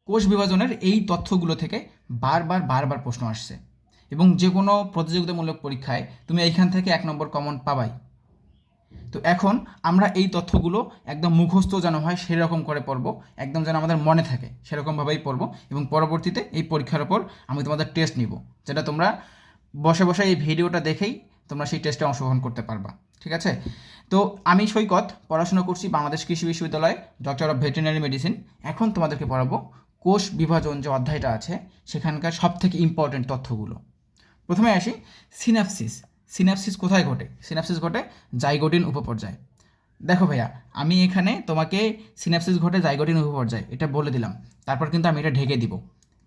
কোষ বিভাজনের এই তথ্যগুলো থেকে বারবার বারবার প্রশ্ন আসছে, এবং যে কোনো প্রতিযোগিতামূলক পরীক্ষায় তুমি এইখান থেকে 1 নম্বর কমন পাবাই। তো এখন আমরা এই তথ্যগুলো একদম মুখস্থ যেন হয় সেরকম করে পড়বো, একদম যেন আমাদের মনে থাকে সেরকমভাবেই পড়বো, এবং পরবর্তীতে এই পরীক্ষার ওপর আমি তোমাদের টেস্ট নিব, যেটা তোমরা বসে বসে এই ভিডিওটা দেখেই তোমরা সেই টেস্টে অংশগ্রহণ করতে পারবা। ঠিক আছে? তো আমি সৈকত পড়াশোনা করছি বাংলাদেশ কৃষি বিশ্ববিদ্যালয়, ডক্টর অফ ভেটেরিনারি মেডিসিন। এখন তোমাদেরকে পড়াবো কোষ বিভাজন যে অধ্যায়টা আছে সেখানকার সবথেকে ইম্পর্টেন্ট তথ্যগুলো। প্রথমে আসি সিনাপসিস। সিনাপসিস কোথায় ঘটে? সিনাপসিস ঘটে জাইগোটিন উপপর্যায়ে। দেখো ভাইয়া, আমি এখানে তোমাকে সিনাপসিস ঘটে জাইগোটিন উপপর্যায়ে এটা বলে দিলাম, তারপর কিন্তু আমি এটা ঢেকে দিব।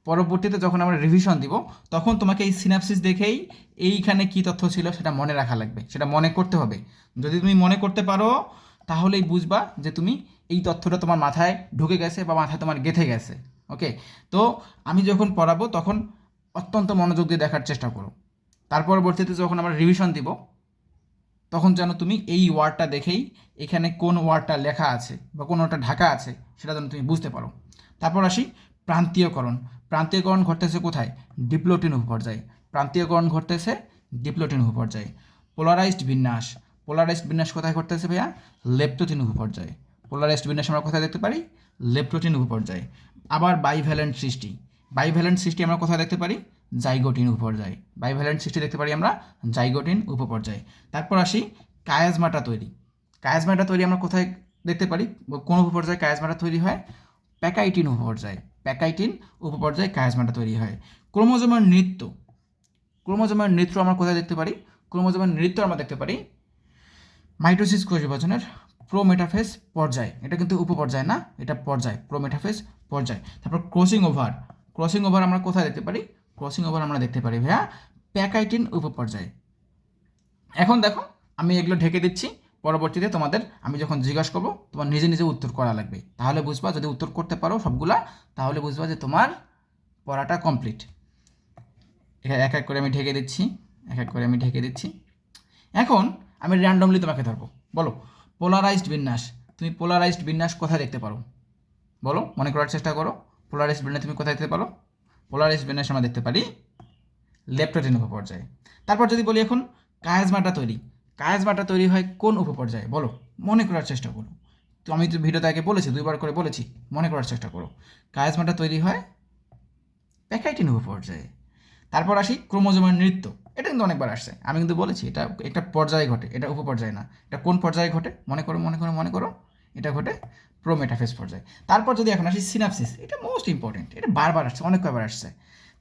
পরবর্তীতে যখন আমরা রিভিশন দিব তখন তোমাকে এই সিনাপসিস দেখেই এইখানে কী তথ্য ছিল সেটা মনে রাখা লাগবে, সেটা মনে করতে হবে। যদি তুমি মনে করতে পারো তাহলেই বুঝবা যে তুমি এই তথ্যটা তোমার মাথায় ঢুকে গেছে বা মাথায় তোমার গেঁথে গেছে। ওকে, তো আমি যখন পড়াবো তখন অত্যন্ত মনোযোগ দিয়ে দেখার চেষ্টা করো। তার পরবর্তীতে যখন আমরা রিভিশন দিব তখন যেন তুমি এই ওয়ার্ডটা দেখেই এখানে কোন ওয়ার্ডটা লেখা আছে বা কোন ওয়ার্ডটা ঢাকা আছে সেটা যেন তুমি বুঝতে পারো। তারপর আসি প্রান্তীয়করণ। প্রান্তীয়করণ ঘটতেছে কোথায়? ডিপ্লোটিন উপপর্যায়ে। প্রান্তীয়করণ ঘটতেছে ডিপ্লোটিন উপপর্যায়ে। পোলারাইজড বিন্যাস। পোলারাইজড বিন্যাস কোথায় ঘটতেছে ভাইয়া? লেপ্টোটিন উপপর্যায়ে। পোলারাইজড বিন্যাস আমরা কোথায় দেখতে পারি? লেপ্টোটিন উপপর্যায়ে। আবার বাইভ্যালেন্ট সৃষ্টি। বাইভ্যালেন্ট সৃষ্টি আমরা কোথায় দেখতে পারি? জাইগোটিন উপপর্যায়ে। বাইভ্যালেন্ট সৃষ্টি দেখতে পারি আমরা জাইগোটিন উপপর্যায়ে। তারপর আসি কায়াজমাটা তৈরি। কায়াজমাটা তৈরি আমরা কোথায় দেখতে পারি? কোন উপপর্যায়ে কায়াজমাটা তৈরি হয়? প্যাকাইটিন উপপর্যায়ে। প্যাকাইটিন উপপর্যায়ে কায়াজমাটা তৈরি হয়। ক্রোমোজোমের নৃত্য। ক্রোমোজোমের নৃত্য আমরা কোথায় দেখতে পারি? ক্রোমোজোমের নৃত্য আমরা দেখতে পারি মাইটোসিস কোষ বিভাজনের প্রোমেটাফেজ পর্যায়ে। এটা কিন্তু উপপর্যায় না, এটা পর্যায়, প্রোমেটাফেজ পর্যায়। তারপর ক্রসিং ওভার। ক্রসিং ওভার আমরা কোথায় দেখতে পারি? ক্রসিং ওভার আমরা দেখতে পারি ভাইয়া প্যাকাইটিন উপপর্যায়ে। এখন দেখো, আমি এগুলো ঢেকে দিচ্ছি, পরবর্তীতে তোমাদের আমি যখন জিজ্ঞাসা করবো তোমার নিজে নিজে উত্তর করা লাগবে, তাহলে বুঝবা, যদি উত্তর করতে পারো সবগুলা তাহলে বুঝবা যে তোমার পড়াটা কমপ্লিট। এক এক করে আমি ঢেকে দিচ্ছি, এক এক করে আমি ঢেকে দিচ্ছি। এখন আমি র্যান্ডমলি তোমাকে ধরবো। বলো পোলারাইজড বিন্যাস। তুমি পোলারাইজড বিন্যাস কোথায় দেখতে পারো? বলো, মনে করার চেষ্টা করো। পোলারাইজড বিন্যাস তুমি কোথায় দেখতে পারো? পোলারাইজড বিন্যাস আমরা দেখতে পারি লেপ্টোটিন উপপর্যায়ে। তারপর যদি বলি এখন কায়াজমাটা তৈরি। কায়াজমাটা তৈরি হয় কোন উপপর্যায়ে? বলো, মনে করার চেষ্টা করো। তো আমি তো ভিডিওতে আগে বলেছি, 2বার করে বলেছি, মনে করার চেষ্টা করো। কায়াজমাটা তৈরি হয় প্যাকাইটিন উপপর্যায়ে। তারপর আসি ক্রোমোজোমের নৃত্য। এটা কিন্তু অনেকবার আসছে, আমি কিন্তু বলেছি এটা একটা পর্যায়ে ঘটে, এটা উপপর্যায়ে না। এটা কোন পর্যায়ে ঘটে? মনে করো, মনে করো, মনে করো। এটা ঘটে প্রোমেটাফেজ পর্যায়ে। তারপর যদি এখন আসি সিনাপসিস, এটা মোস্ট ইম্পর্টেন্ট, এটা বারবার আসছে, অনেক কয়বার আসছে।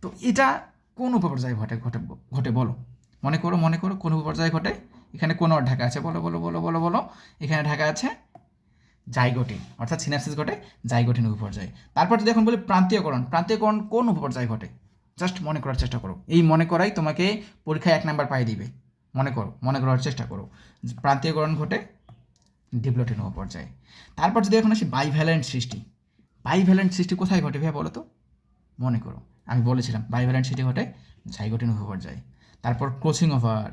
তো এটা কোন উপপর্যায়ে ঘটে ঘটে ঘটে বলো, মনে করো, মনে করো, কোন উপপর্যায়ে ঘটে? এখানে কোন ঢাকা আছে? বলো বলো বলো বলো বলো। এখানে ঢাকা আছে জাইগোটিন, অর্থাৎ সিনাপসিস ঘটে জাইগোটিন উপপর্যায়ে। তারপর যদি এখন বলি প্রান্তীয়করণ। প্রান্তীয়করণ কোন উপপর্যায়ে ঘটে? জাস্ট মনে করার চেষ্টা করো, এই মনে করাই তোমাকে পরীক্ষায় 1 নাম্বার পাই দিবে। মনে করো, মনে করার চেষ্টা করো। প্রান্তীয়করণ ঘটে ডিপ্লোটিন উপপর্যায়ে। তারপর যদি এখন আসি বাইভ্যালেন্ট সৃষ্টি। বাইভ্যালেন্ট সৃষ্টি কোথায় ঘটে ভাইয়া বলো তো? মনে করো, আমি বলেছিলাম বাইভ্যালেন্ট সৃষ্টি ঘটে জাইগোটিন উপপর্যায়ে। তারপর ক্রসিং ওভার।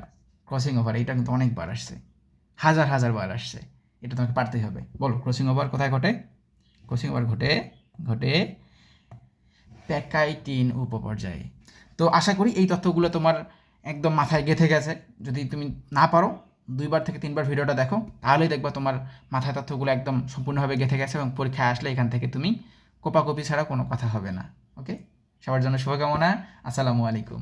ক্রসিং ওভার এটা কিন্তু অনেকবার আসছে, হাজার হাজার বার আসছে, এটা তোমাকে পারতেই হবে। বলো ক্রসিং ওভার কোথায় ঘটে? ক্রসিং ওভার ঘটে ঘটে প্যাকাইটিন উপপর্যায়ে। তো আশা করি এই তথ্যগুলো তোমার একদম মাথায় গেঁথে গেছে। যদি তুমি না পারো 2বার থেকে 3বার ভিডিওটা দেখো, তাহলেই দেখবা তোমার মাথায় তথ্যগুলো একদম সম্পূর্ণভাবে গেঁথে গেছে, এবং পরীক্ষায় আসলে এখান থেকে তুমি কোপাকপি ছাড়া কোনো কথা হবে না। ওকে, সবার জন্য শুভকামনা। আসসালামু আলাইকুম।